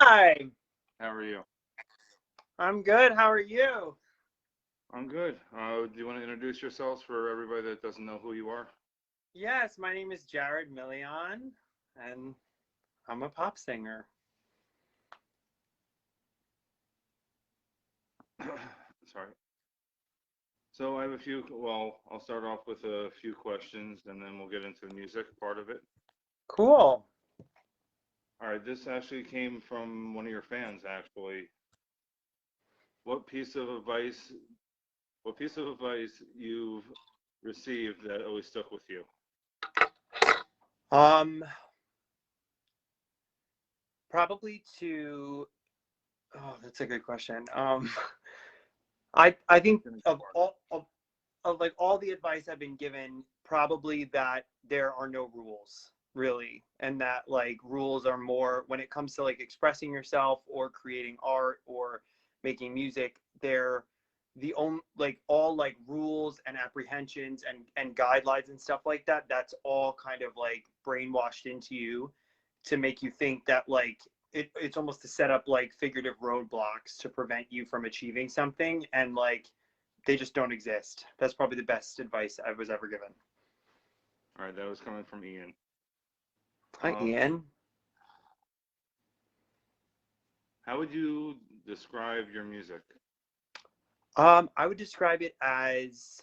Hi, How are you? I'm good. How are you? I'm good. Do you want to introduce yourselves for everybody that doesn't know who you are? Yes, my name is Jared Milian, and I'm a pop singer. Sorry. So I have a few, well, I'll start off with a few questions and then we'll get into the music part of it. Cool. All right, this actually came from one of your fans, actually. What piece of advice, what piece of advice you've received that always stuck with you? Um, Probably to. Oh, that's a good question. I think of like all the advice I've been given, probably that there are no rules really, and that like rules are more when it comes to like expressing yourself or creating art or making music. They're the only like all like rules and apprehensions and guidelines and stuff like that. That's all kind of like brainwashed into you to make you think that like it's almost to set up like figurative roadblocks to prevent you from achieving something, and like they just don't exist. That's probably the best advice I was ever given. All right, that was coming from Ian. Hi, Um, Ian. how would you describe your music? I would describe it as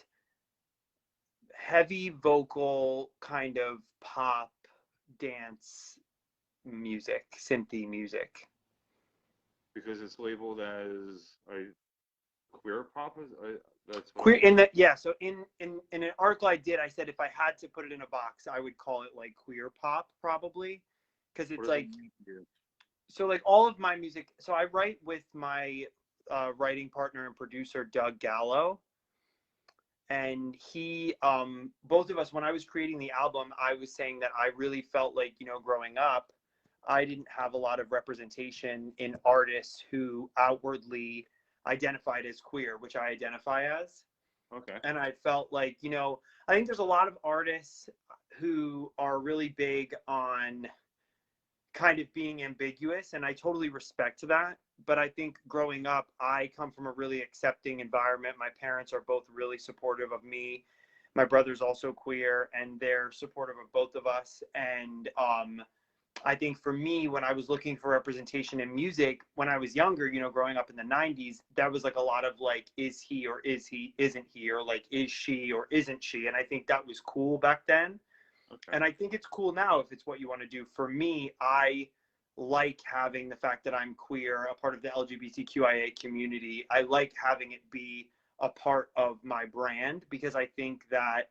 heavy vocal kind of pop dance music, synthy music. Because it's labeled as queer pop. That's what Queer I. in the yeah. So in an article I did, I said if I had to put it in a box, I would call it like queer pop probably, because What it's does it like mean to you? so like all of my music. So I write with my writing partner and producer Doug Gallo, and he both of us, when I was creating the album, I was saying that I really felt like, growing up, I didn't have a lot of representation in artists who outwardly identified as queer, which I identify as. Okay. And I felt like, I think there's a lot of artists who are really big on kind of being ambiguous, and I totally respect that. But I think growing up, I come from a really accepting environment. My parents are both really supportive of me. My brother's also queer, and they're supportive of both of us. And I think for me, when I was looking for representation in music when I was younger, growing up in the 90s, that was like a lot of like, is he or is he, isn't he, or like, is she or isn't she? And I think that was cool back then. Okay. And I think it's cool now if it's what you want to do. For me, I like having the fact that I'm queer, a part of the LGBTQIA community. I like having it be a part of my brand, because I think that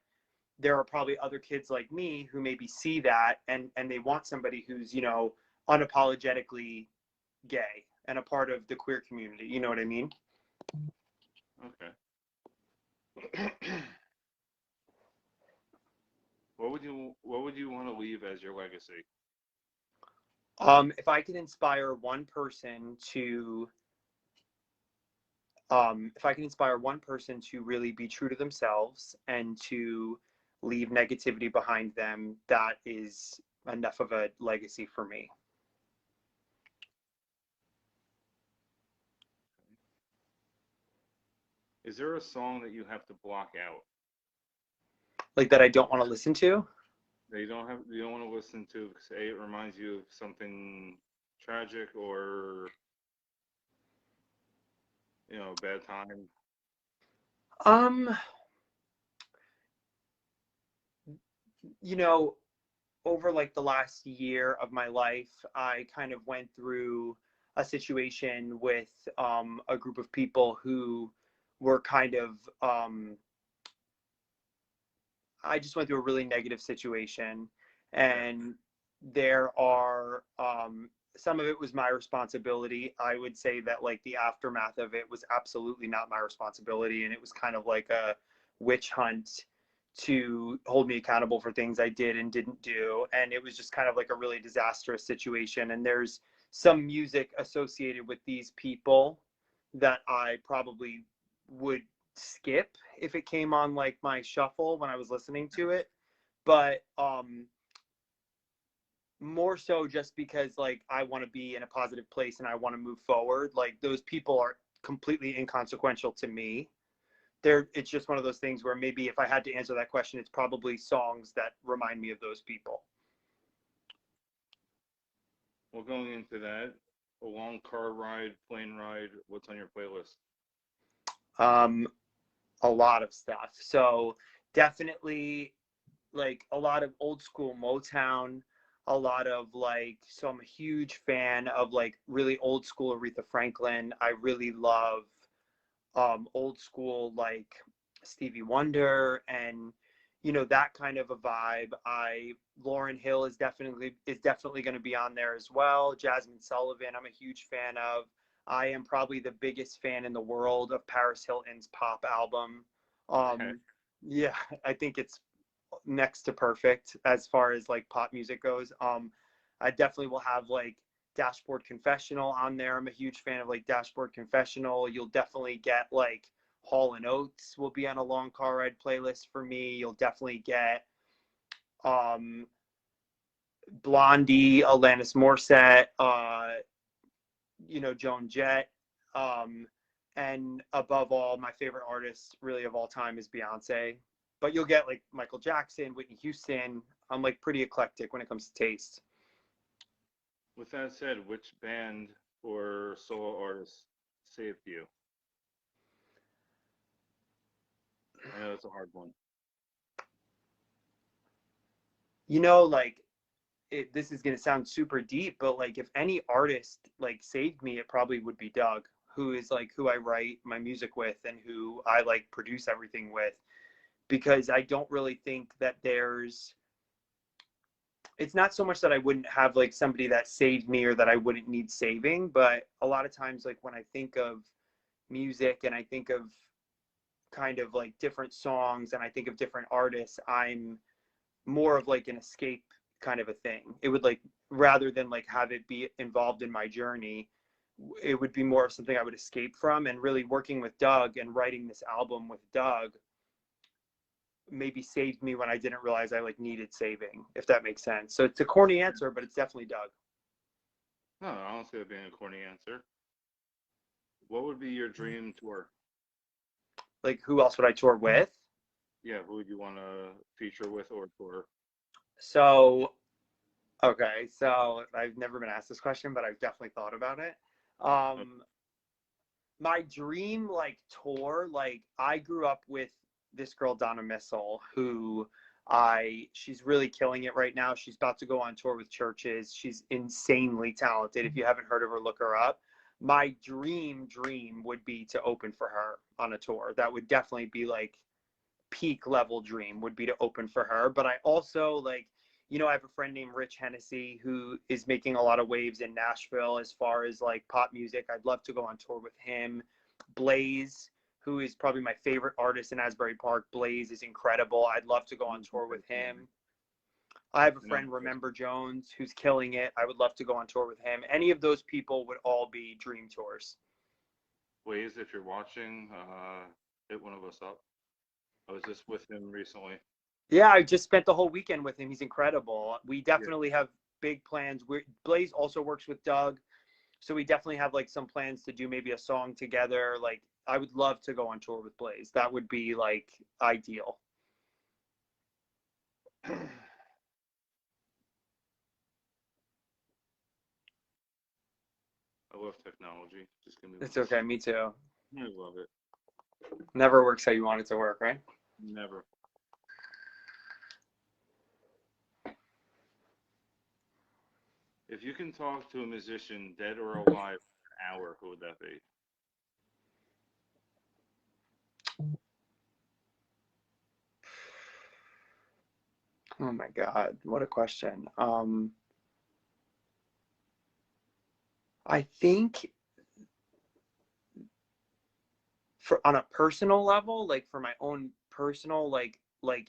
there are probably other kids like me who maybe see that, and they want somebody who's, unapologetically gay and a part of the queer community. You know what I mean? Okay. What would you want to leave as your legacy? If I could inspire one person to if I can inspire one person to really be true to themselves and to leave negativity behind them, that is enough of a legacy for me. Is there a song that you have to block out Like that I don't want to listen to. that you don't want to listen to because A, it reminds you of something tragic or bad time? Um, you know, Over like the last year of my life, I kind of went through a situation with a group of people who were kind of I just went through a really negative situation, Okay. and there are some of it was my responsibility. I would say that like the aftermath of it was absolutely not my responsibility, and it was kind of like a witch hunt to hold me accountable for things I did and didn't do, and it was just kind of like a really disastrous situation. And there's some music associated with these people that I probably would skip if it came on like my shuffle when I was listening to it. But more so just because like I want to be in a positive place and I want to move forward. Like those people are completely inconsequential to me. It's just one of those things where maybe if I had to answer that question, it's probably songs that remind me of those people. Well, going into that, a long car ride, plane ride, what's on your playlist? Um, a lot of stuff. So definitely like a lot of old school Motown, a lot of like, so I'm a huge fan of like really old school Aretha Franklin. I really love old school like Stevie Wonder and that kind of a vibe. Lauryn Hill is definitely going to be on there as well. Jasmine Sullivan, I'm a huge fan of. I am probably the biggest fan in the world of Paris Hilton's pop album. Okay. Yeah, I think it's next to perfect as far as like pop music goes. I definitely will have like Dashboard Confessional on there. I'm a huge fan of like Dashboard Confessional. You'll definitely get like Hall and Oates will be on a long car ride playlist for me. You'll definitely get um Blondie, Alanis Morissette, Joan Jett. Um, and above all, my favorite artist really of all time is Beyonce. But you'll get like Michael Jackson, Whitney Houston. I'm like pretty eclectic when it comes to taste. With that said, which band or solo artist saved you? I know it's a hard one. Like this is gonna sound super deep, but like if any artist like saved me, it probably would be Doug, who is like who I write my music with and who I like produce everything with. Because I don't really think that it's not so much that I wouldn't have like somebody that saved me or that I wouldn't need saving, but a lot of times like when I think of music and I think of kind of like different songs and I think of different artists, I'm more of like an escape kind of a thing. It would like rather than like have it be involved in my journey, it would be more of something I would escape from. And really working with Doug and writing this album with Doug maybe saved me when I didn't realize I like needed saving, if that makes sense. So it's a corny answer, but it's definitely Doug. No, I don't see that being a corny answer. What would be your dream tour? Like who else would I tour with? Yeah, who would you want to feature with or tour? So okay, so I've never been asked this question, but I've definitely thought about it. My dream like tour, like I grew up with this girl Donna Missile, who she's really killing it right now. She's about to go on tour with churches. She's insanely talented. If you haven't heard of her, look her up. My dream would be to open for her on a tour. That would definitely be like peak level dream would be to open for her. But I also like, I have a friend named Rich Hennessy who is making a lot of waves in Nashville as far as like pop music. I'd love to go on tour with him. Blaze, who is probably my favorite artist in Asbury Park. Blaze is incredible. I'd love to go on tour with him. I have a You know, friend, Remember Jones, who's killing it. I would love to go on tour with him. Any of those people would all be dream tours. Ways, if you're watching, hit one of us up. I was just with him recently. Yeah, I just spent the whole weekend with him. He's incredible. We Yeah. definitely have big plans. Blaze also works with Doug, so we definitely have like some plans to do maybe a song together. Like I would love to go on tour with Blaze. That would be like ideal. I love technology. Just give me It's one okay. second. Me too. I love it. Never works how you want it to work, right? Never. If you can talk to a musician, dead or alive, for an hour, who would that be? Oh my God, what a question. I think for on a personal level, like for my own personal like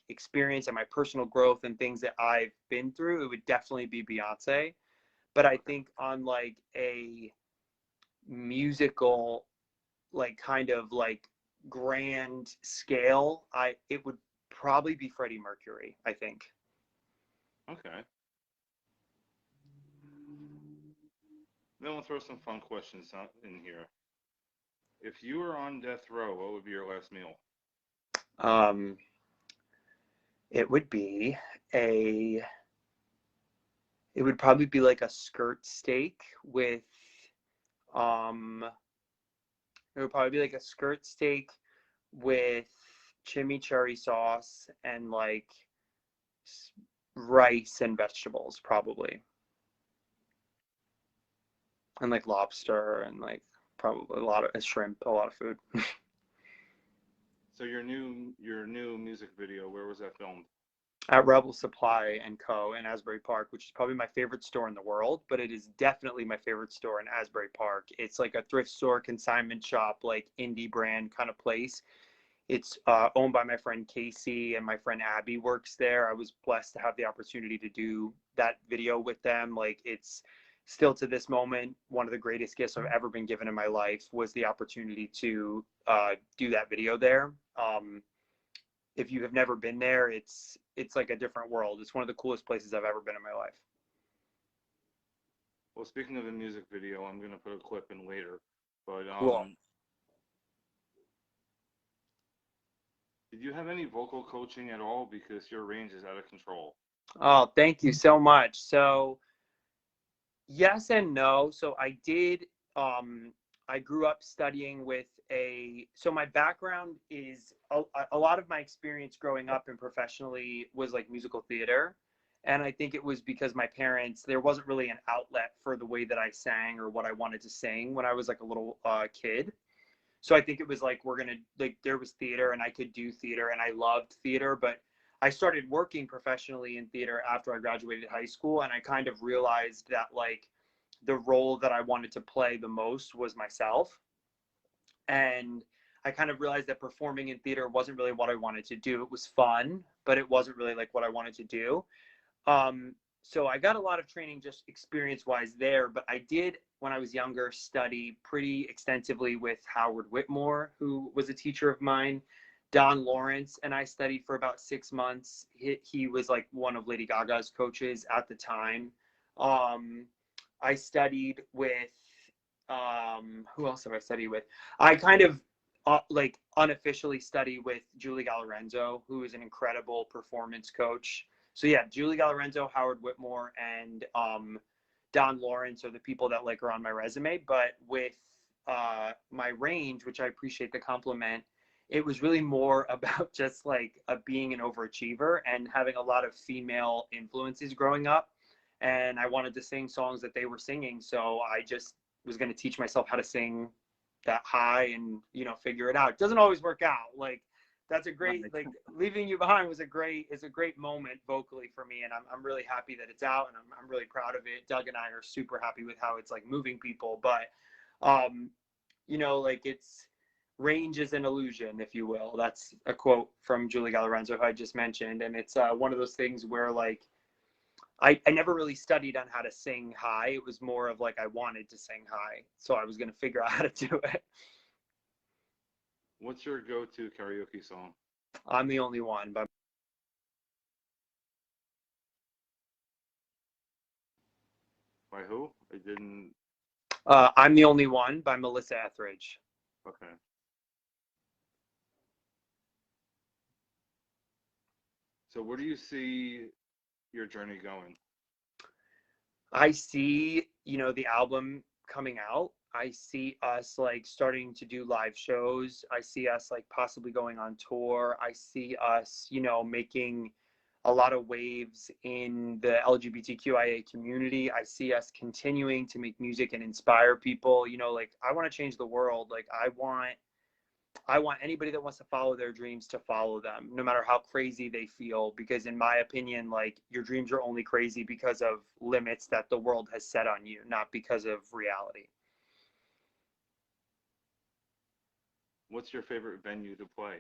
experience and my personal growth and things that I've been through, it would definitely be Beyonce. But I Okay. think on like a musical, like kind of like grand scale, it would probably be Freddie Mercury, I think. Okay. Then we'll throw some fun questions in here. If you were on death row, what would be your last meal? Um, it would be a, it would probably be like a skirt steak with, um, it would probably be like a skirt steak with chimichurri sauce and like rice and vegetables, probably, and like lobster and like probably a lot of shrimp, a lot of food. So your new music video, where was that filmed? At Rebel Supply and Co. in Asbury Park, which is probably my favorite store in the world, but it is definitely my favorite store in Asbury Park. It's like a thrift store, consignment shop, like indie brand kind of place. It's owned by my friend Casey, and my friend Abby works there. I was blessed to have the opportunity to do that video with them. Like, it's still to this moment one of the greatest gifts I've ever been given in my life, was the opportunity to do that video there. If you have never been there, it's like a different world. It's one of the coolest places I've ever been in my life. Well, speaking of the music video, I'm gonna put a clip in later. But Cool. did you have any vocal coaching at all? Because your range is out of control. Oh, thank you so much. So yes and no. So I did, I grew up studying with so my background is a lot of my experience growing up and professionally was like musical theater. And I think it was because my parents, there wasn't really an outlet for the way that I sang or what I wanted to sing when I was like a little kid. So I think it was like, we're going to, like, there was theater and I could do theater and I loved theater, but I started working professionally in theater after I graduated high school. And I kind of realized that like the role that I wanted to play the most was myself. And I kind of realized that performing in theater wasn't really what I wanted to do. It was fun, but it wasn't really like what I wanted to do. So I got a lot of training just experience wise there, but I did, when I was younger, study pretty extensively with Howard Whitmore, who was a teacher of mine, Don Lawrence, and I studied for about 6 months. He was like one of Lady Gaga's coaches at the time. I studied with, who else have I studied with? I kind of like unofficially study with Julie Galarenzo, who is an incredible performance coach. So yeah, Julie Galarenzo, Howard Whitmore, and Don Lawrence are the people that like are on my resume. But with my range, which I appreciate the compliment, it was really more about just like being an overachiever and having a lot of female influences growing up. And I wanted to sing songs that they were singing, so I just was going to teach myself how to sing that high and figure it out. It doesn't always work out. Like, that's a great, like, Leaving You Behind was a great moment vocally for me, and I'm really happy that it's out, and I'm really proud of it. Doug and I are super happy with how it's like moving people. But like, it's range is an illusion, if you will. That's a quote from Julie Galarenzo, who I just mentioned. And it's one of those things where like I never really studied on how to sing high. It was more of like I wanted to sing high, so I was going to figure out how to do it. What's your go-to karaoke song? I'm the Only One by By who? I didn't. I'm the Only One by Melissa Etheridge. Okay. So where do you see your journey going? I see, the album coming out. I see us like starting to do live shows. I see us like possibly going on tour. I see us, making a lot of waves in the LGBTQIA community. I see us continuing to make music and inspire people. Like, I want to change the world. Like, I want anybody that wants to follow their dreams to follow them, no matter how crazy they feel. Because in my opinion, like, your dreams are only crazy because of limits that the world has set on you, not because of reality. What's your favorite venue to play?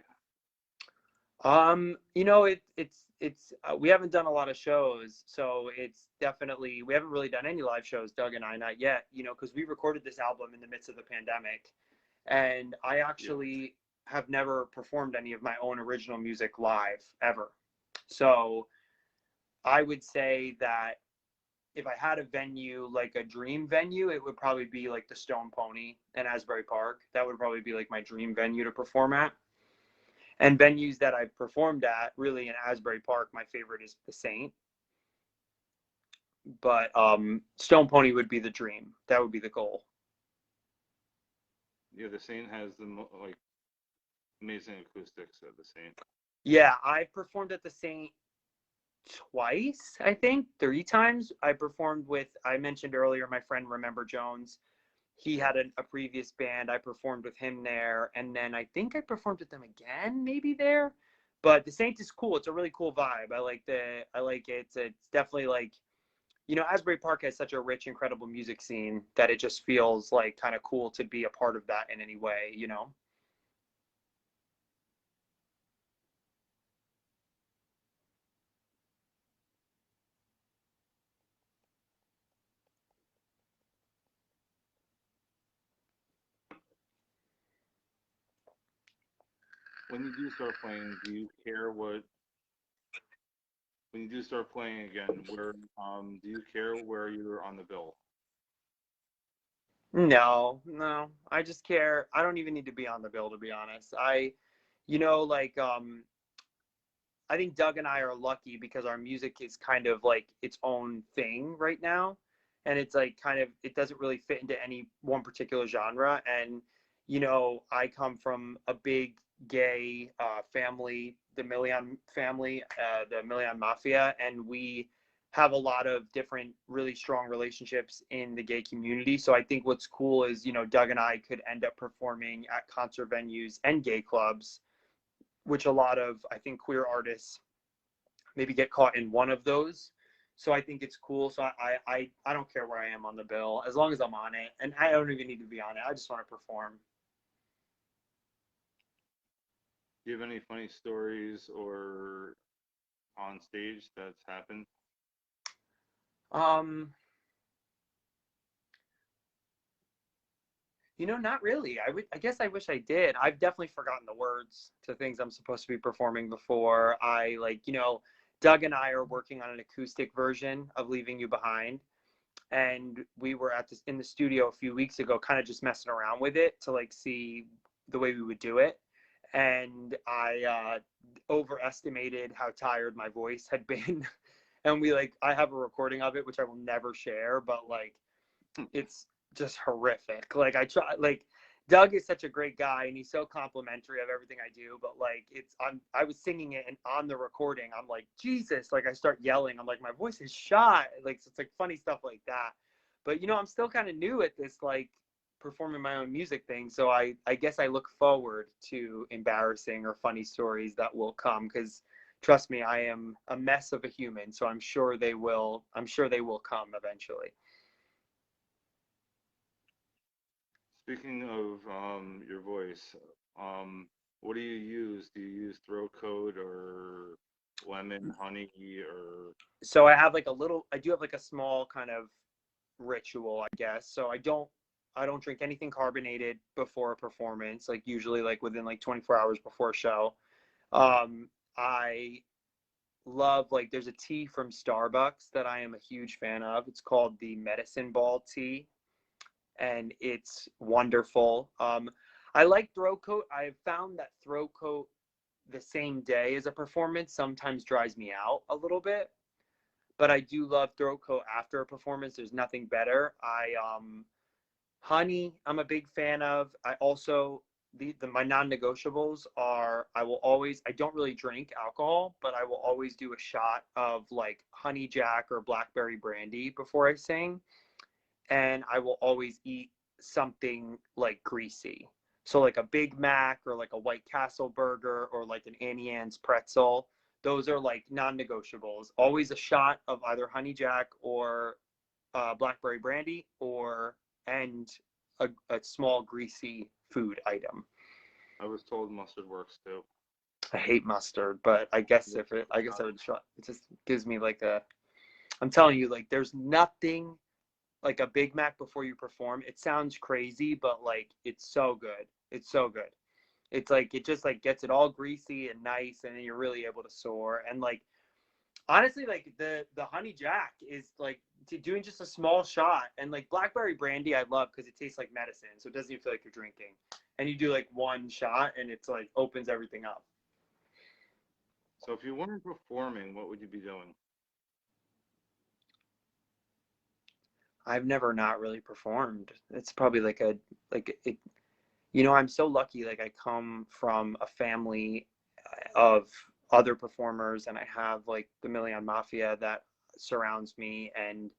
It's we haven't done a lot of shows, so it's definitely, we haven't really done any live shows, Doug and I, not yet, because we recorded this album in the midst of the pandemic. And I actually have never performed any of my own original music live ever. So I would say that if I had a venue, like a dream venue, it would probably be like the Stone Pony in Asbury Park. That would probably be like my dream venue to perform at. And venues that I've performed at, really in Asbury Park, my favorite is the Saint. But Stone Pony would be the dream. That would be the goal. Yeah, the Saint has the like amazing acoustics at the Saint. Yeah, I performed at the Saint twice, I think, 3 times. I performed with, I mentioned earlier, my friend Remember Jones. He had a previous band. I performed with him there. And then I think I performed with them again, maybe there. But the Saint is cool. It's a really cool vibe. I like it. It's definitely like, you know, Asbury Park has such a rich, incredible music scene that it just feels like kind of cool to be a part of that in any way, you know? When you do start playing, do you care what? When you do start playing again, where do you care where you're on the bill? No, no. I just care. I don't even need to be on the bill, to be honest. You know, like, I think Doug and I are lucky because our music is kind of like its own thing right now. And it's like kind of, it doesn't really fit into any one particular genre. And, you know, I come from a big gay family, the Milian family, the Milian Mafia, and we have a lot of different really strong relationships in the gay community. So I think what's cool is, you know, Doug and I could end up performing at concert venues and gay clubs, which a lot of, I think, queer artists maybe get caught in one of those. So I think it's cool. So I don't care where I am on the bill as long as I'm on it, and I don't even need to be on it. I just want to perform. Do you have any funny stories or on stage that's happened? Um, you know, not really. I guess I wish I did. I've definitely forgotten the words to things I'm supposed to be performing before. I like, you know, Doug and I are working on an acoustic version of Leaving You Behind, and we were at this in the studio a few weeks ago, kind of just messing around with it to like see the way we would do it. And I overestimated how tired my voice had been. And we like, I have a recording of it which I will never share, but like it's just horrific. Like I try, like Doug is such a great guy and he's so complimentary of everything I do, but like I was singing it and on the recording I'm like, Jesus, like I start yelling, I'm like, my voice is shot, like so it's like funny stuff like that. But you know, I'm still kind of new at this, like performing my own music thing, so I guess I look forward to embarrassing or funny stories that will come, because trust me, I am a mess of a human, so I'm sure they will come eventually. Speaking of your voice, what do you use? Do you use throat coat or lemon, honey, or So I do have like a small kind of ritual, I guess. So I don't drink anything carbonated before a performance, like usually like within like 24 hours before a show. I love, like, there's a tea from Starbucks that I am a huge fan of. It's called the Medicine Ball tea, and it's wonderful. I like throat coat. I've found that throat coat the same day as a performance sometimes dries me out a little bit, but I do love throat coat after a performance. There's nothing better. Honey, I'm a big fan of. I also, the my non-negotiables are, I don't really drink alcohol, but I will always do a shot of like honey jack or blackberry brandy before I sing, and I will always eat something like greasy. So like a Big Mac or like a White Castle burger or like an Annie Ann's pretzel. Those are like non-negotiables. Always a shot of either honey jack or blackberry brandy, or and a small greasy food item. I was told mustard works too. I hate mustard, but I guess Yeah, I guess I would try. It just gives me like a. I'm telling you, like there's nothing like a Big Mac before you perform. It sounds crazy, but like it's so good. It's so good. It's like it just like gets it all greasy and nice, and then you're really able to soar. And like honestly, like the honey jack is like doing just a small shot. And like blackberry brandy I love because it tastes like medicine, so it doesn't even feel like you're drinking. And you do like one shot and it's like opens everything up. So if you weren't performing, what would you be doing? I've never not really performed. It's probably like a like it, you know, I'm so lucky. Like I come from a family of other performers, and I have like the Milian Mafia that surrounds me, and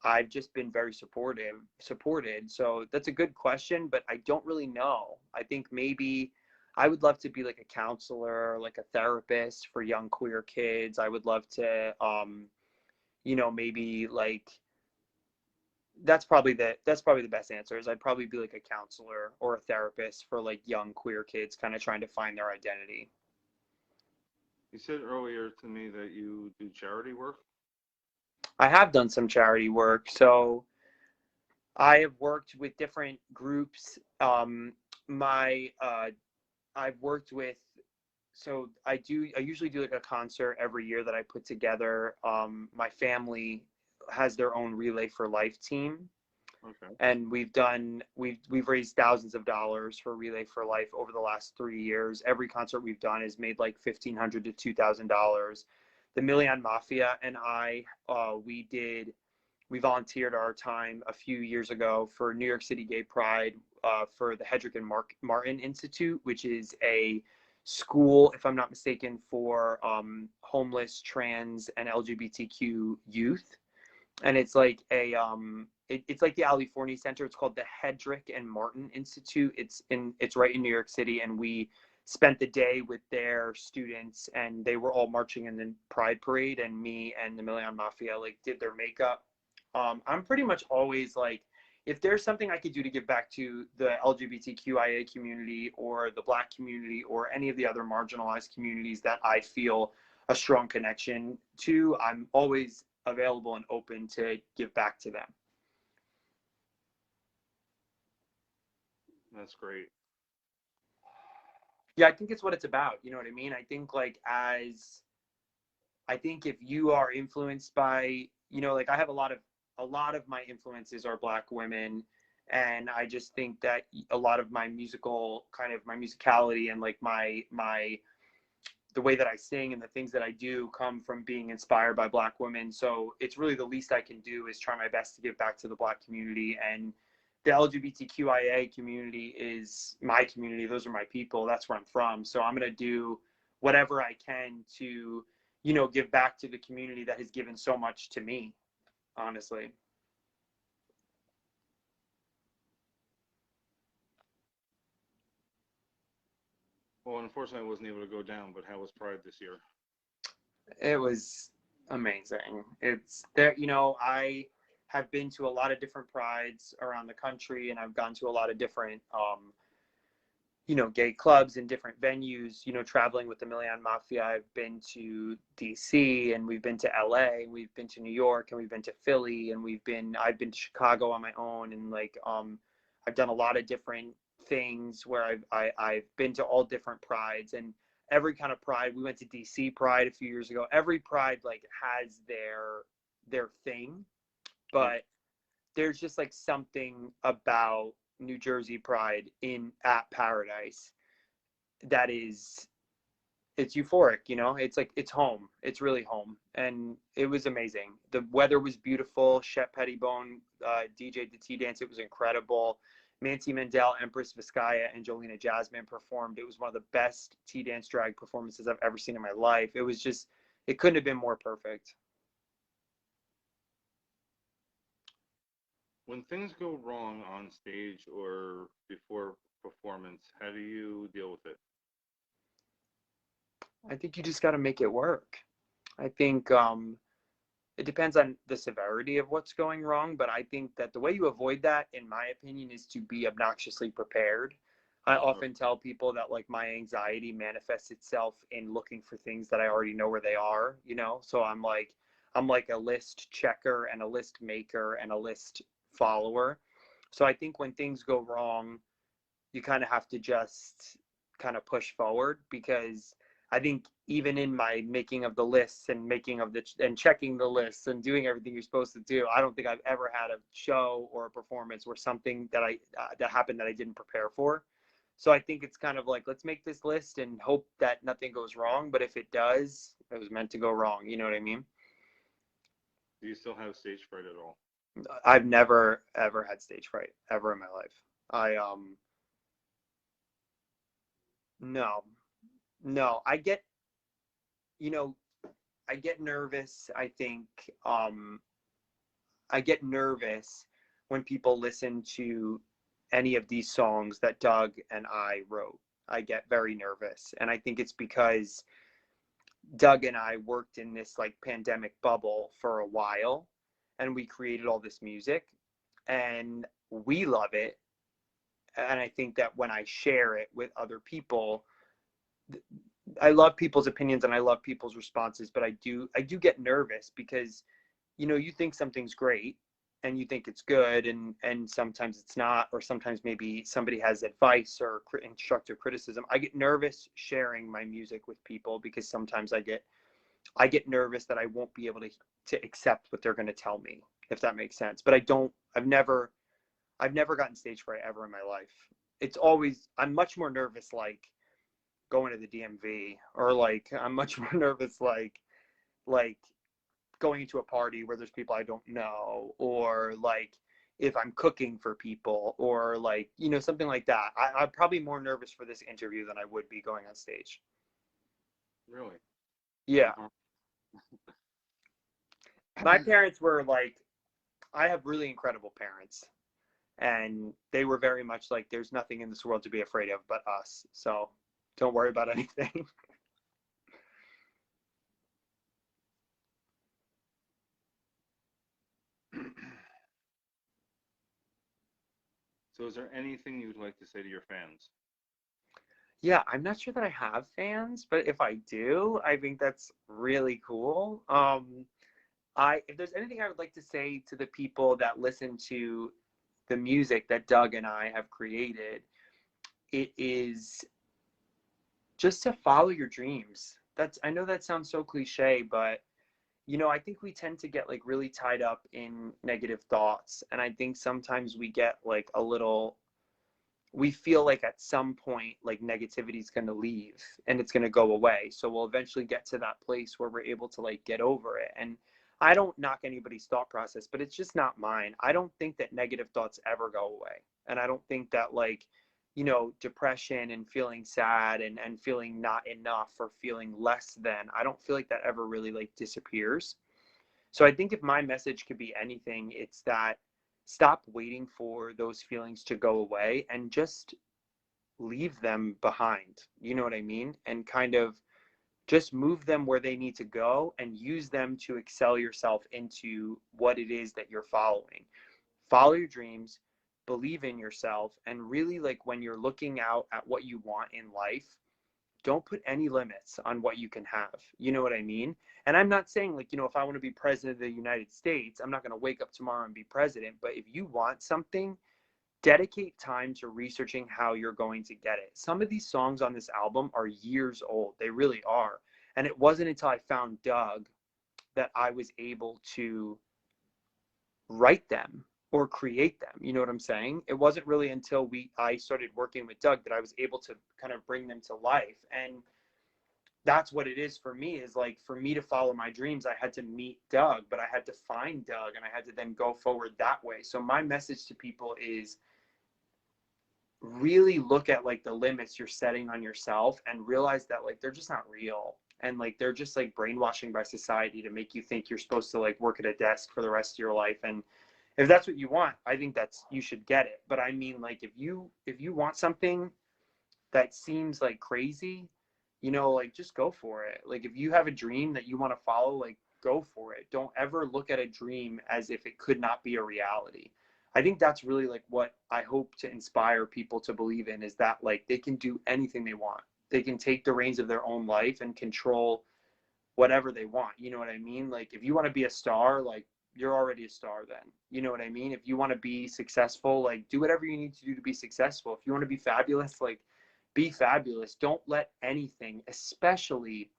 I've just been very supported. So that's a good question, but I don't really know. I think maybe I would love to be like a counselor, like a therapist for young queer kids. I would love to, maybe like that's probably the best answer is I'd probably be like a counselor or a therapist for like young queer kids kind of trying to find their identity. You said earlier to me that you do charity work. I have done some charity work. So I have worked with different groups. My I've worked with so I usually do like a concert every year that I put together. My family has their own Relay for Life team, Okay. and we've raised thousands of dollars for Relay for Life over the last 3 years. Every concert we've done has made like $1,500 to $2,000. The Milian Mafia and I, we volunteered our time a few years ago for New York City Gay Pride, for the Hedrick and Martin Institute, which is a school, if I'm not mistaken, for homeless, trans, and LGBTQ youth. And it's like it's like the Ali Forney Center. It's called the Hedrick and Martin Institute. It's right in New York City, and we spent the day with their students, and they were all marching in the Pride Parade, and me and the Milian Mafia like did their makeup. I'm pretty much always like, if there's something I could do to give back to the LGBTQIA community or the Black community or any of the other marginalized communities that I feel a strong connection to, I'm always available and open to give back to them. That's great. Yeah, I think it's what it's about. You know what I mean? I think if you are influenced by, like I have a lot of my influences are Black women, and I just think that a lot of my my musicality and like my the way that I sing and the things that I do come from being inspired by Black women. So it's really the least I can do is try my best to give back to the Black community. And the LGBTQIA community is my community. Those are my people. That's where I'm from. So I'm going to do whatever I can to, give back to the community that has given so much to me, honestly. Well, unfortunately, I wasn't able to go down, but how was Pride this year? It was amazing. It's there, I have been to a lot of different prides around the country, and I've gone to a lot of different gay clubs and different venues, traveling with the Milian Mafia. I've been to DC, and we've been to LA, we've been to New York, and we've been to Philly, and I've been to Chicago on my own. And like I've done a lot of different things where I've been to all different prides, and every kind of pride. We went to DC Pride a few years ago. Every pride like has their thing, Yeah. but there's just like something about New Jersey Pride in at Paradise that is, it's euphoric, It's like it's home. It's really home, and it was amazing. The weather was beautiful. Shep Pettibone DJ'd the tea dance. It was incredible. Manti Mandel, Empress Vizcaya, and Jolena Jasmine performed. It was one of the best tea dance drag performances I've ever seen in my life. It couldn't have been more perfect. When things go wrong on stage or before performance, how do you deal with it? I think you just got to make it work. I think it depends on the severity of what's going wrong, but I think that the way you avoid that, in my opinion, is to be obnoxiously prepared. I often tell people that like my anxiety manifests itself in looking for things that I already know where they are, So I'm like a list checker and a list maker and a list follower. So I think when things go wrong, you kind of have to just kind of push forward, because I think even in my making of the lists and making of the and checking the lists and doing everything you're supposed to do, I don't think I've ever had a show or a performance where something that that happened that I didn't prepare for. So I think it's kind of like, let's make this list and hope that nothing goes wrong. But if it does, it was meant to go wrong. You know what I mean? Do you still have stage fright at all? I've never ever had stage fright ever in my life. I no, no. You know, I get nervous. I get nervous when people listen to any of these songs that Doug and I wrote. I get very nervous. And I think it's because Doug and I worked in this like pandemic bubble for a while, and we created all this music and we love it. And I think that when I share it with other people, I love people's opinions and I love people's responses, but I do get nervous because, you think something's great and you think it's good, and sometimes it's not, or sometimes maybe somebody has advice or constructive criticism. I get nervous sharing my music with people because sometimes I get nervous that I won't be able to accept what they're going to tell me, if that makes sense. But I've never gotten stage fright ever in my life. I'm much more nervous like going to the DMV, or like I'm much more nervous like going into a party where there's people I don't know, or like if I'm cooking for people, or like, something like that. I'm probably more nervous for this interview than I would be going on stage. Really? Yeah. Uh-huh. My parents were like, I have really incredible parents, and they were very much like, there's nothing in this world to be afraid of but us. So don't worry about anything. So, is there anything you'd like to say to your fans? Yeah, I'm not sure that I have fans, but if I do, I think that's really cool. If there's anything I would like to say to the people that listen to the music that Doug and I have created, it is just to follow your dreams. I know that sounds so cliche, but I think we tend to get like really tied up in negative thoughts, and I think sometimes we get like we feel like at some point like negativity is going to leave and it's going to go away, so we'll eventually get to that place where we're able to like get over it. And I don't knock anybody's thought process, but it's just not mine. I don't think that negative thoughts ever go away, and I don't think that like, depression and feeling sad and feeling not enough or feeling less than, I don't feel like that ever really like disappears. So I think if my message could be anything, it's that stop waiting for those feelings to go away and just leave them behind. You know what I mean? And kind of just move them where they need to go and use them to excel yourself into what it is that you're following. Follow your dreams, believe in yourself, and really, like, when you're looking out at what you want in life, don't put any limits on what you can have. You know what I mean? And I'm not saying like, if I want to be president of the United States, I'm not going to wake up tomorrow and be president. But if you want something, dedicate time to researching how you're going to get it. Some of these songs on this album are years old. They really are. And it wasn't until I found Doug that I was able to write them or create them. You know what I'm saying? It wasn't really until I started working with Doug that I was able to kind of bring them to life. And that's what it is for me, is like, for me to follow my dreams, I had to meet Doug, but I had to find Doug and I had to then go forward that way. So my message to people is really look at like the limits you're setting on yourself and realize that like they're just not real, and like they're just like brainwashing by society to make you think you're supposed to like work at a desk for the rest of your life. And if that's what you want, I think you should get it. But I mean, like, if you want something that seems like crazy, like, just go for it. Like, if you have a dream that you want to follow, like, go for it. Don't ever look at a dream as if it could not be a reality. I think that's really like what I hope to inspire people to believe in, is that like they can do anything they want. They can take the reins of their own life and control whatever they want. You know what I mean? Like, if you want to be a star, like, you're already a star then. You know what I mean? If you want to be successful, like, do whatever you need to do to be successful. If you want to be fabulous, like, be fabulous. Don't let anything, especially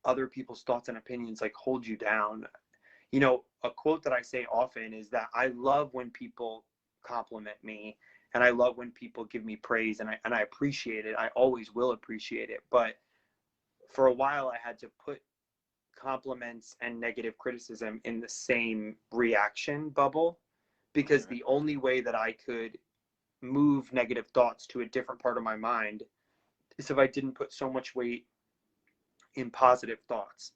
other people's thoughts and opinions, like hold you down. You know, a quote that I say often is that I love when people compliment me, and I love when people give me praise, and I appreciate it. I always will appreciate it. But for a while I had to put compliments and negative criticism in the same reaction bubble, because the only way that I could move negative thoughts to a different part of my mind is if I didn't put so much weight in positive thoughts.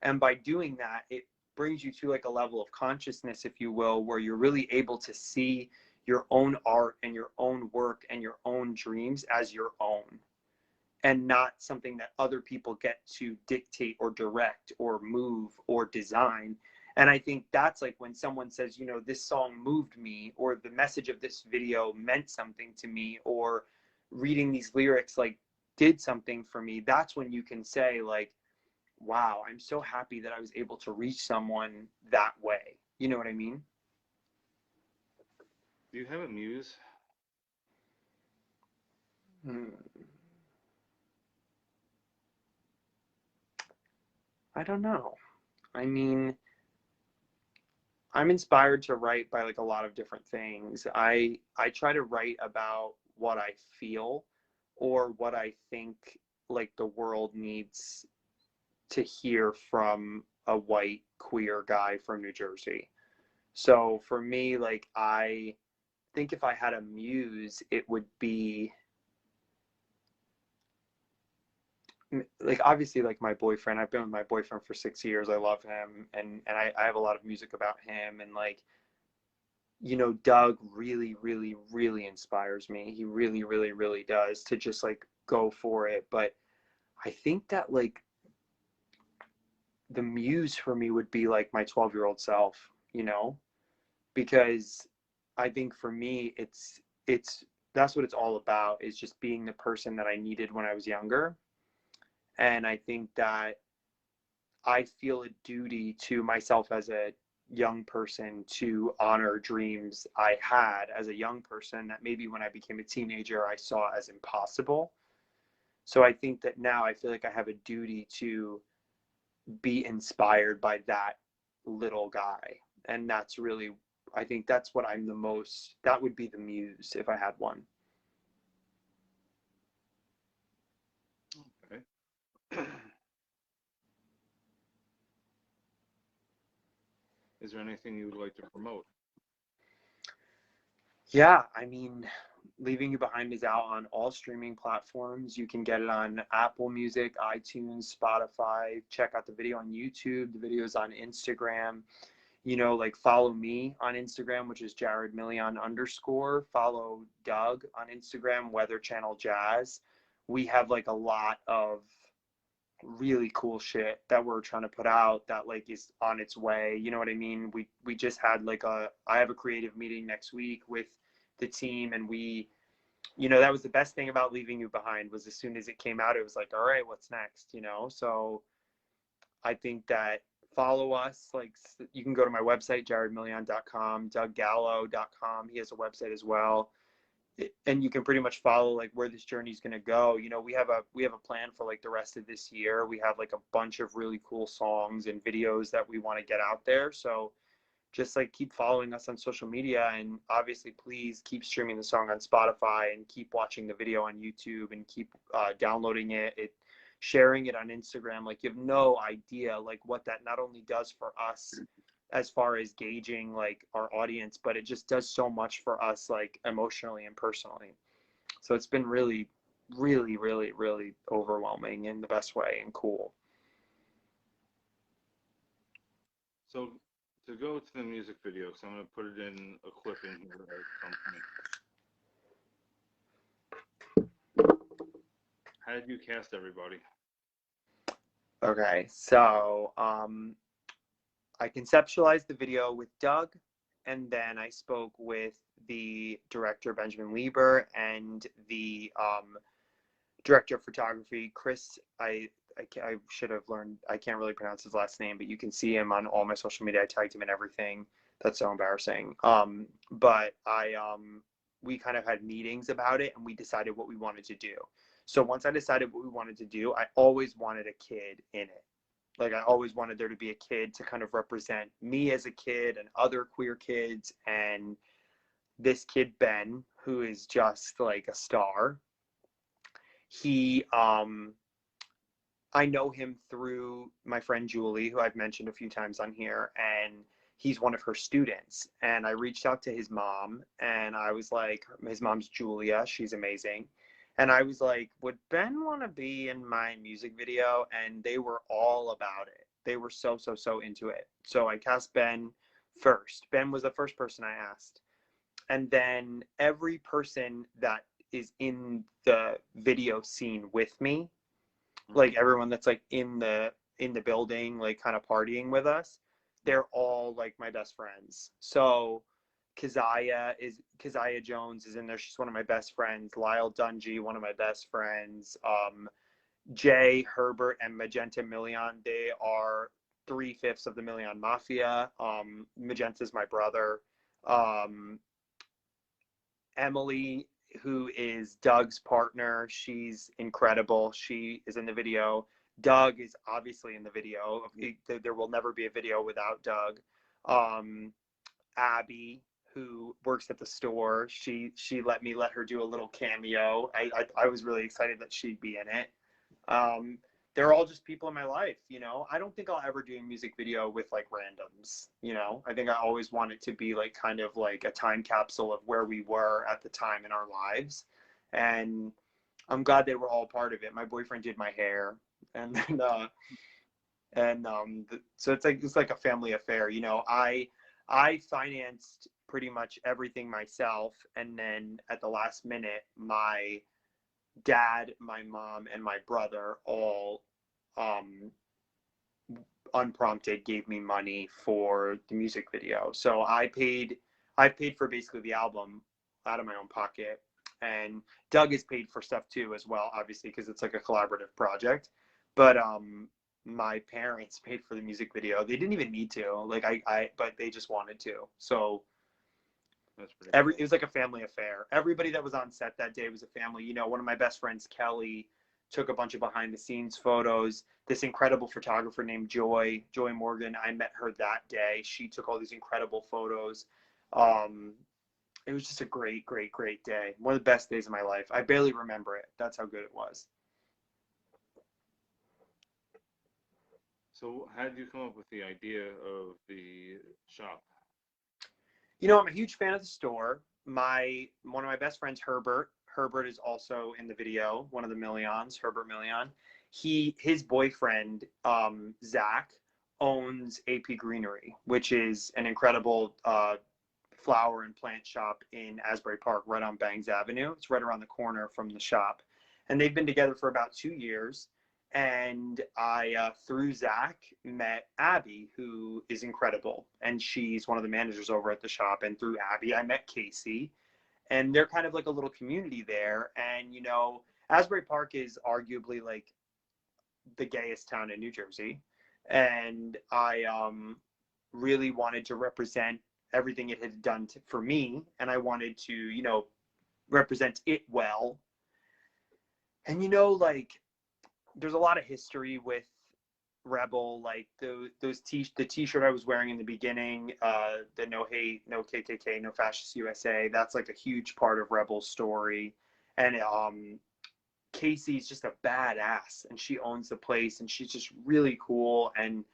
And by doing that, it brings you to like a level of consciousness, if you will, where you're really able to see your own art and your own work and your own dreams as your own, and not something that other people get to dictate or direct or move or design. And I think that's like when someone says, you know, this song moved me, or the message of this video meant something to me, or reading these lyrics like did something for me. That's when you can say like, wow, I'm so happy that I was able to reach someone that way. You know what I mean? Do you have a muse? Hmm. I don't know. I mean, I'm inspired to write by like a lot of different things. I try to write about what I feel, or what I think like the world needs to hear from a white queer guy from New Jersey. So for me, like I think if I had a muse, it would be like obviously like my boyfriend. I've been with my boyfriend for 6 years. I love him, and I have a lot of music about him, and like, you know, Doug really, really, really inspires me. He really, really, really does, to just like go for it. But I think that like the muse for me would be like my 12-year-old self, you know, because I think for me, it's that's what it's all about, is just being the person that I needed when I was younger. And I think that I feel a duty to myself as a young person to honor dreams I had as a young person that maybe when I became a teenager I saw as impossible. So I think that now I feel like I have a duty to be inspired by that little guy. And that's really, I think that's what I'm the most, that would be the muse if I had one. Okay. Is there anything you would like to promote? Yeah, I mean, Leaving You Behind is out on all streaming platforms. You can get it on Apple Music, iTunes, Spotify. Check out the video on YouTube. The video's on Instagram. You know, like follow me on Instagram, which is Jared Milian_. Follow Doug on Instagram, Weather Channel Jazz. We have like a lot of really cool shit that we're trying to put out that like is on its way. You know what I mean? We just had like I have a creative meeting next week with the team, and we, you know, that was the best thing about Leaving You Behind, was as soon as it came out, it was like, all right, what's next, you know? So I think that follow us. Like, you can go to my website, jaredmillion.com, douggallo.com. He has a website as well. And you can pretty much follow like where this journey is going to go. You know, we have a plan for like the rest of this year. We have like a bunch of really cool songs and videos that we want to get out there. So just like keep following us on social media, and obviously please keep streaming the song on Spotify, and keep watching the video on YouTube, and keep downloading it, sharing it on Instagram. Like, you have no idea like what that not only does for us as far as gauging like our audience, but it just does so much for us like emotionally and personally. So it's been really, really, really, really overwhelming in the best way, and cool. So to go to the music video, so I'm going to put it in a clip in here at some point. How did you cast everybody? Okay, so I conceptualized the video with Doug, and then I spoke with the director, Benjamin Lieber, and the director of photography, Chris. I should have learned, I can't really pronounce his last name, but you can see him on all my social media. I tagged him in everything. That's so embarrassing. But we kind of had meetings about it and we decided what we wanted to do. So once I decided what we wanted to do, I always wanted a kid in it. Like I always wanted there to be a kid to kind of represent me as a kid and other queer kids. And this kid, Ben, who is just like a star, he, I know him through my friend Julie, who I've mentioned a few times on here, and he's one of her students. And I reached out to his mom, and I was like, his mom's Julia, she's amazing. And I was like, would Ben want to be in my music video? And they were all about it. They were so, so, so into it. So I cast Ben first. Ben was the first person I asked. And then every person that is in the video scene with me, like everyone that's like in the building, like kind of partying with us, they're all like my best friends. So Keziah Jones is in there. She's one of my best friends. Lyle Dungy, one of my best friends. Jay, Herbert, and Magenta Milian, they are 3/5 of the Milian Mafia. Magenta's my brother. Emily, who is Doug's partner, she's incredible. She is in the video. Doug is obviously in the video. There will never be a video without Doug. Abby, who works at the store, she let her do a little cameo. I was really excited that she'd be in it. They're all just people in my life, you know. I don't think I'll ever do a music video with like randoms, you know. I think I always want it to be like kind of like a time capsule of where we were at the time in our lives. And I'm glad they were all part of it. My boyfriend did my hair, and then so it's like a family affair, you know. I financed pretty much everything myself, and then at the last minute, my dad, my mom, and my brother all unprompted gave me money for the music video. So I paid for basically the album out of my own pocket, and Doug has paid for stuff too as well, obviously, because it's like a collaborative project. But my parents paid for the music video. They didn't even need to, like but they just wanted to. So That's pretty cool. it was like a family affair. Everybody that was on set that day was a family. You know, one of my best friends, Kelly, took a bunch of behind the scenes photos. This incredible photographer named Joy Morgan, I met her that day. She took all these incredible photos. It was just a great, great, great day. One of the best days of my life. I barely remember it. That's how good it was. So how did you come up with the idea of the shop? You know, I'm a huge fan of the store. One of my best friends, Herbert is also in the video, one of the Milians, Herbert Milian. His boyfriend, Zach, owns AP Greenery, which is an incredible flower and plant shop in Asbury Park, right on Bangs Avenue. It's right around the corner from the shop. And they've been together for about 2 years. And I, through Zach, met Abby, who is incredible. And she's one of the managers over at the shop. And through Abby, I met Casey. And they're kind of like a little community there. And, you know, Asbury Park is arguably like the gayest town in New Jersey. And I really wanted to represent everything it had done for me. And I wanted to, you know, represent it well. And, you know, like, there's a lot of history with Rebel, like the t-shirt I was wearing in the beginning, the no hate, no KKK, no fascist USA. That's like a huge part of Rebel's story. And Casey's just a badass, and she owns the place, and she's just really cool. And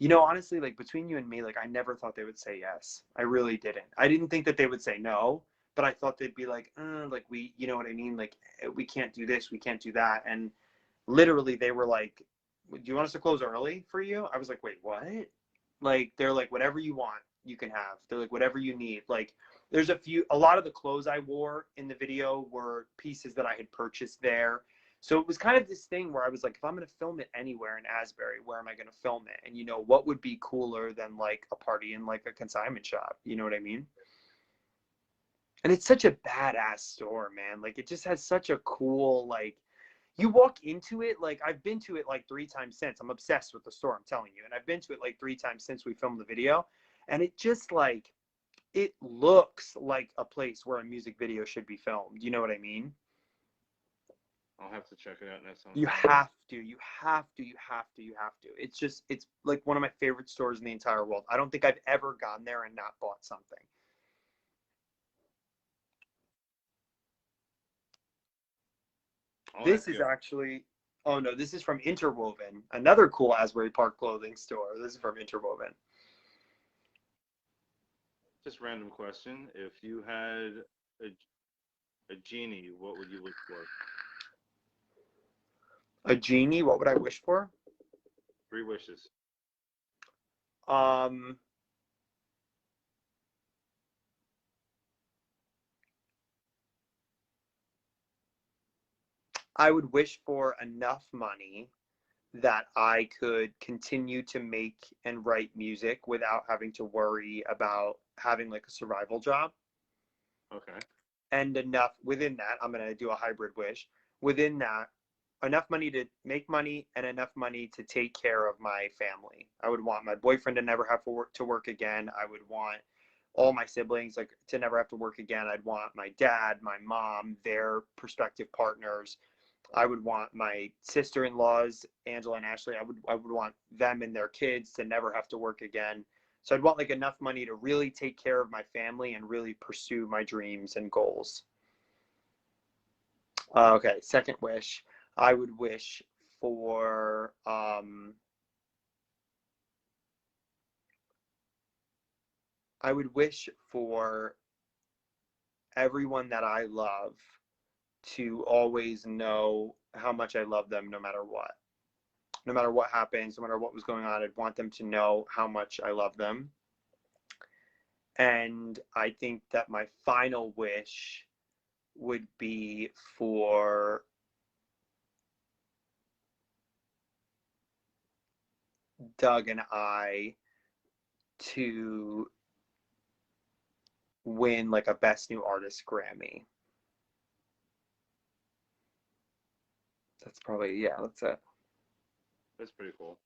you know, honestly, like between you and me, like I never thought they would say yes. I really didn't. I didn't think that they would say no, but I thought they'd be like we, you know what I mean? Like we can't do this, we can't do that. And literally they were like, do you want us to close early for you? I was like, wait, what? Like, they're like, whatever you want, you can have. They're like, whatever you need. Like, there's a lot of the clothes I wore in the video were pieces that I had purchased there. So it was kind of this thing where I was like, if I'm going to film it anywhere in Asbury, where am I going to film it? And, you know, what would be cooler than like a party in like a consignment shop? You know what I mean? And it's such a badass store, man. Like, it just has such a cool, like, you walk into it, like I've been to it like 3 times since. I'm obsessed with the store, I'm telling you. And I've been to it like 3 times since we filmed the video. And it just like, it looks like a place where a music video should be filmed. You know what I mean? I'll have to check it out next time. You have to, you have to, you have to, you have to. It's just, it's like one of my favorite stores in the entire world. I don't think I've ever gone there and not bought something. I'll This ask is you. actually, oh no, this is from Interwoven, another cool Asbury Park clothing store. This is from Interwoven. Just random question. If you had a genie, what would you wish for? A genie, what would I wish for? 3 wishes. Um, I would wish for enough money that I could continue to make and write music without having to worry about having like a survival job. Okay. And enough within that, I'm going to do a hybrid wish. Within that, enough money to make money and enough money to take care of my family. I would want my boyfriend to never have to work again. I would want all my siblings like to never have to work again. I'd want my dad, my mom, their prospective partners. I would want my sister-in-laws, Angela and Ashley. I would want them and their kids to never have to work again. So I'd want like enough money to really take care of my family and really pursue my dreams and goals. Okay, second wish. I would wish for I would wish for everyone that I love to always know how much I love them no matter what. No matter what happens, no matter what was going on, I'd want them to know how much I love them. And I think that my final wish would be for Doug and I to win like a Best New Artist Grammy. That's probably, yeah, that's it. That's pretty cool.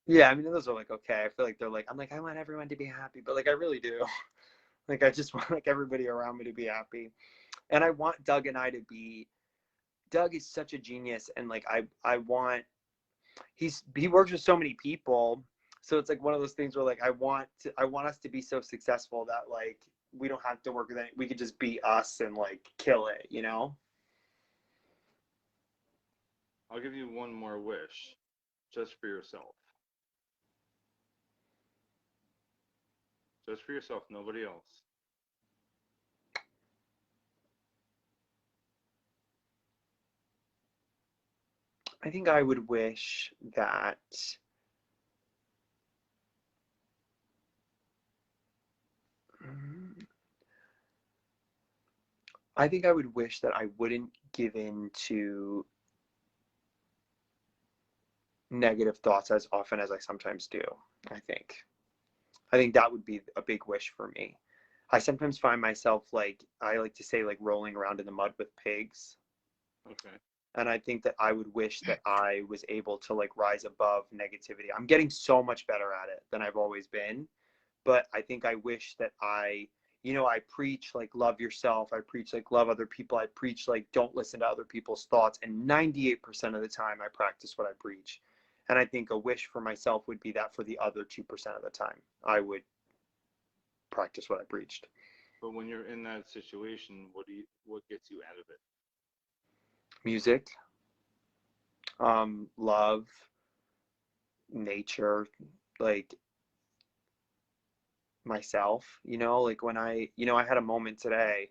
Yeah, I mean, those are like, okay. I feel like they're like, I'm like, I want everyone to be happy, but like, I really do. Like, I just want like everybody around me to be happy. And I want Doug and I to be, Doug is such a genius. And like, I want, he works with so many people. So it's like one of those things where like, I want us to be so successful that like, we don't have to work with any, we could just be us and like kill it, you know? I'll give you one more wish, just for yourself. Just for yourself, nobody else. I think I would wish that I think I would wish that I wouldn't give in to negative thoughts as often as I sometimes do. I think. I think that would be a big wish for me. I sometimes find myself like I like to say like rolling around in the mud with pigs. Okay. And I think that I would wish that I was able to like rise above negativity. I'm getting so much better at it than I've always been, but I think I wish that I preach like love yourself. I preach like love other people. I preach like don't listen to other people's thoughts. And 98% of the time I practice what I preach. And I think a wish for myself would be that for the other 2% of the time, I would practice what I preached. But when you're in that situation, what gets you out of it? Music, love, nature, like myself, like when I had a moment today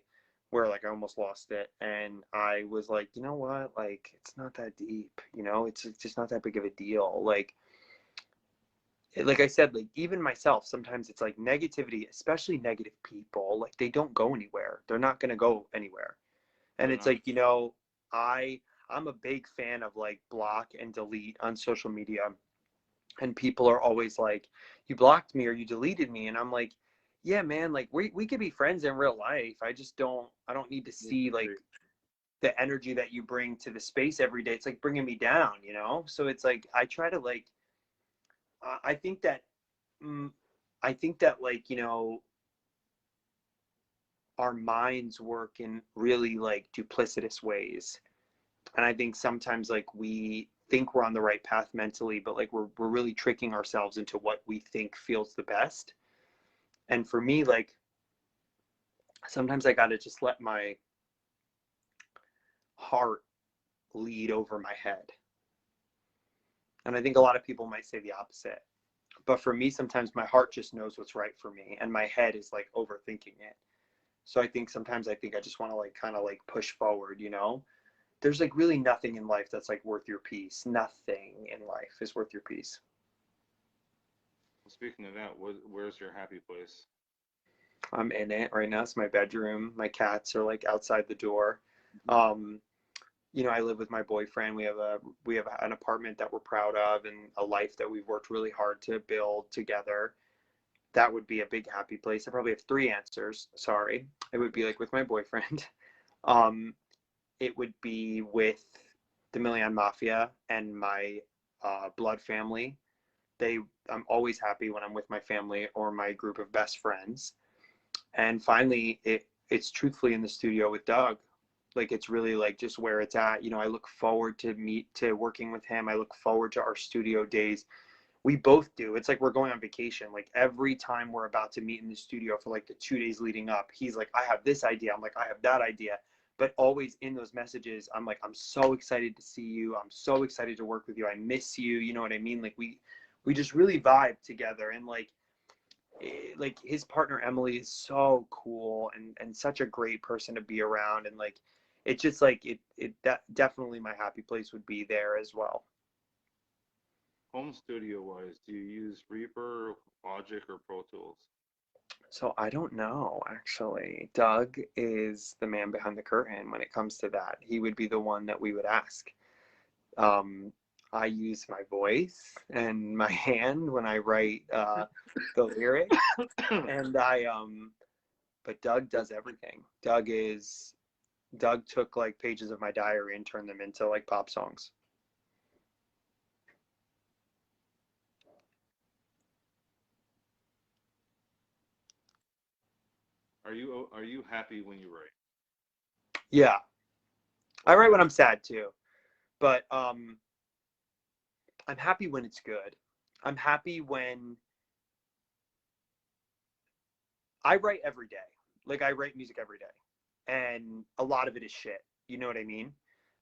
where like I almost lost it and I was like, you know what, like it's not that deep, it's just not that big of a deal. Like I said, like even myself, sometimes it's like negativity, especially negative people, like they don't go anywhere. They're not going to go anywhere. And They're it's not. like, I I'm a big fan of like block and delete on social media. And people are always like, you blocked me or you deleted me, and I'm like, yeah man, like we could be friends in real life. I don't need to see like the energy that you bring to the space every day. It's like bringing me down, so it's like I try to like I think that mm, I think that like our minds work in really like duplicitous ways. And I think sometimes like we think we're on the right path mentally, but like we're really tricking ourselves into what we think feels the best. And for me, like sometimes I got to just let my heart lead over my head. And I think a lot of people might say the opposite. But for me, sometimes my heart just knows what's right for me and my head is like overthinking it. So I think sometimes I think I just want to like kind of like push forward, you know? There's like really nothing in life that's like worth your peace. Nothing in life is worth your peace. Speaking of that, where's your happy place? I'm in it right now. It's my bedroom. My cats are like outside the door. Um, you know, I live with my boyfriend. We have an apartment that we're proud of and a life that we've worked really hard to build together. That would be a big happy place. I probably have three answers. Sorry. It would be like with my boyfriend. Um, it would be with the Milian Mafia and my blood family. I'm always happy when I'm with my family or my group of best friends. And finally, it's truthfully in the studio with Doug. Like it's really like just where it's at. You know, I look forward to working with him. I look forward to our studio days. We both do. It's like we're going on vacation. Like every time we're about to meet in the studio for like the 2 days leading up, he's like, I have this idea. I'm like, I have that idea. But always in those messages, I'm like, I'm so excited to see you. I'm so excited to work with you. I miss you. You know what I mean? Like we just really vibe together. And like his partner Emily is so cool and such a great person to be around. And like it just like it that definitely my happy place would be there as well. Home studio wise, do you use Reaper, Logic, or Pro Tools? So I don't know, actually. Doug is the man behind the curtain when it comes to that. He would be the one that we would ask. Um, I use my voice and my hand when I write the lyrics, and but Doug does everything. Doug took like pages of my diary and turned them into like pop songs. Are you happy when you write? Yeah, I write when I'm sad too, but I'm happy when it's good. I'm happy when I write every day. Like I write music every day. And a lot of it is shit. You know what I mean?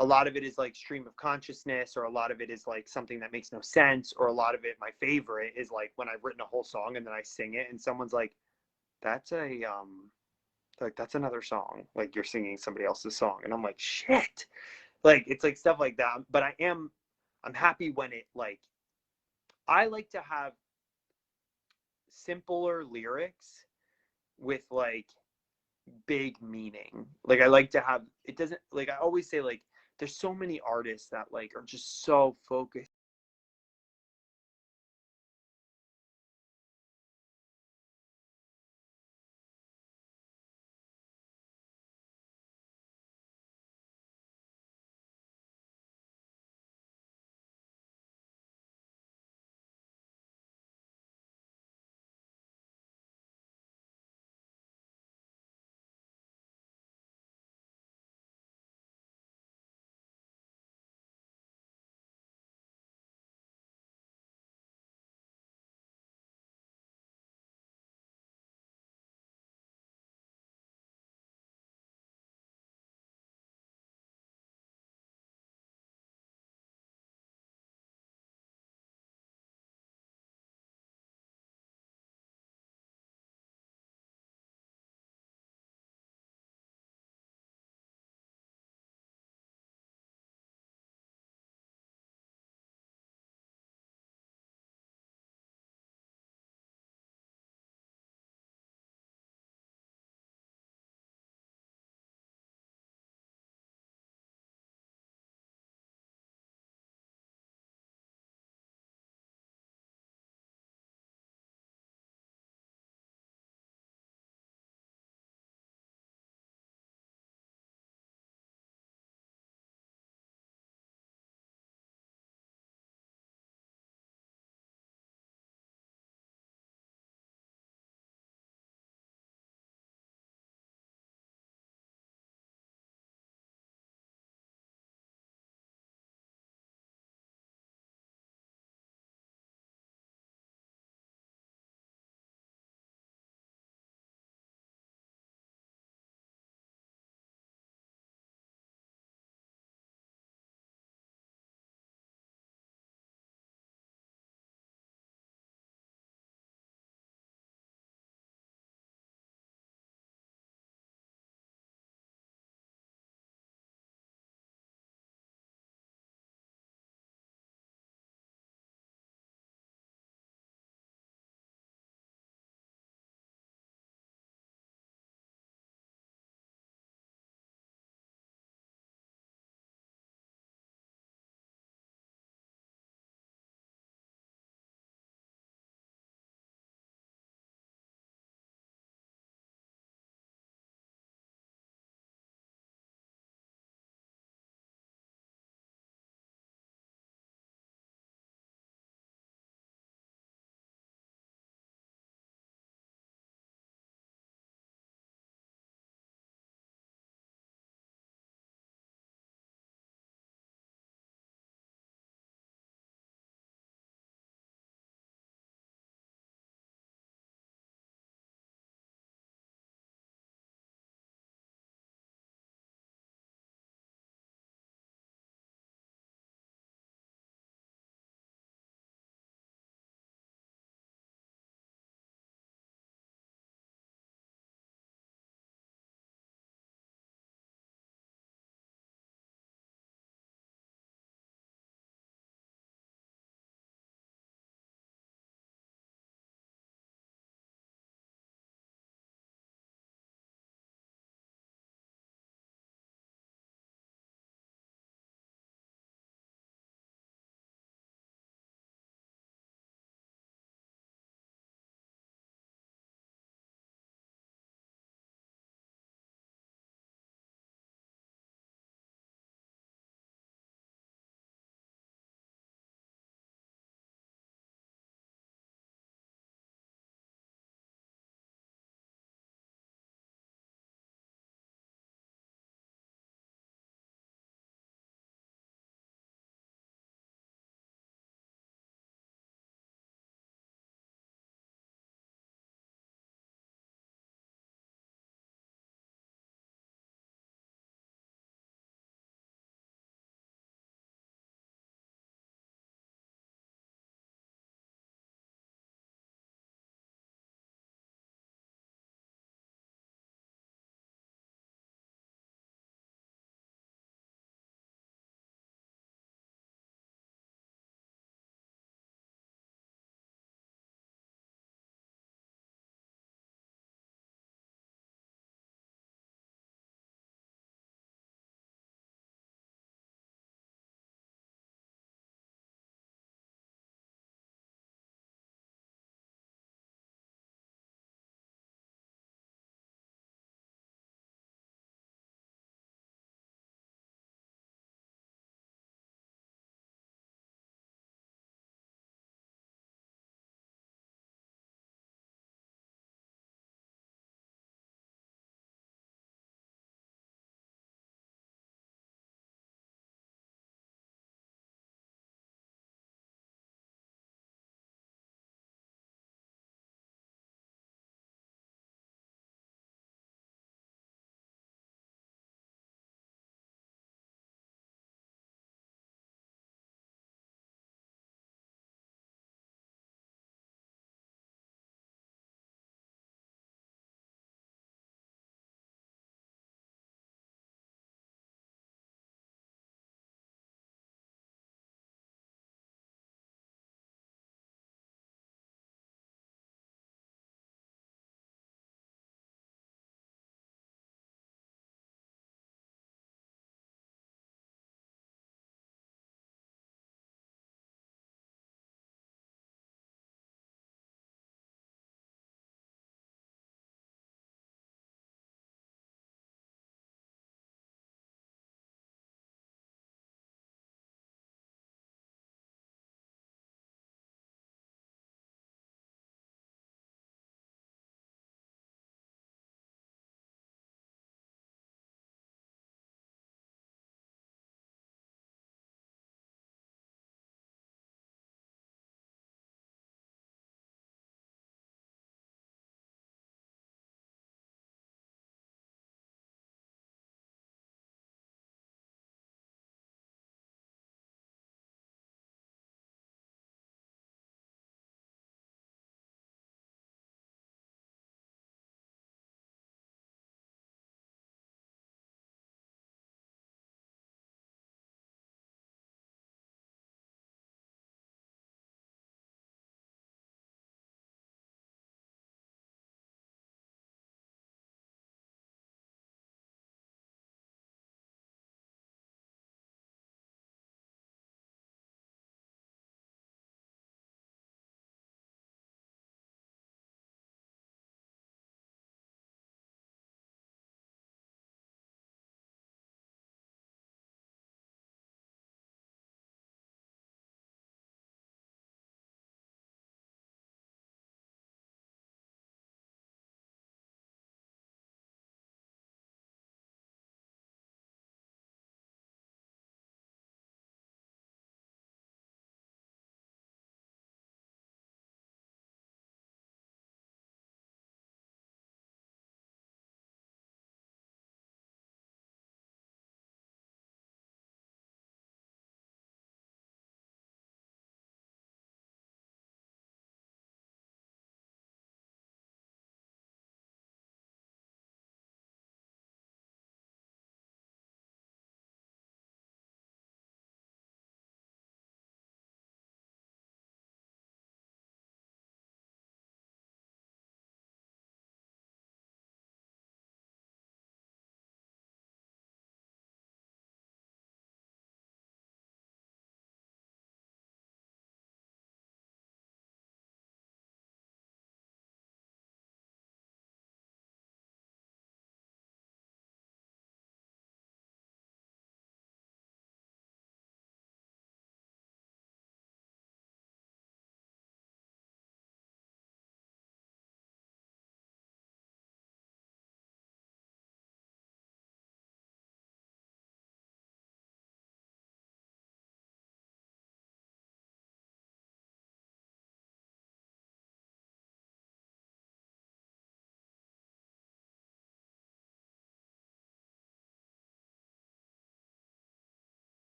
A lot of it is like stream of consciousness, or a lot of it is like something that makes no sense, or a lot of it, my favorite is like when I've written a whole song and then I sing it and someone's like, that's a like that's another song. Like you're singing somebody else's song. And I'm like, shit. Like it's like stuff like that. But I'm happy when it like I like to have simpler lyrics with like big meaning. Like I like to have it doesn't like I always say like there's so many artists that like are just so focused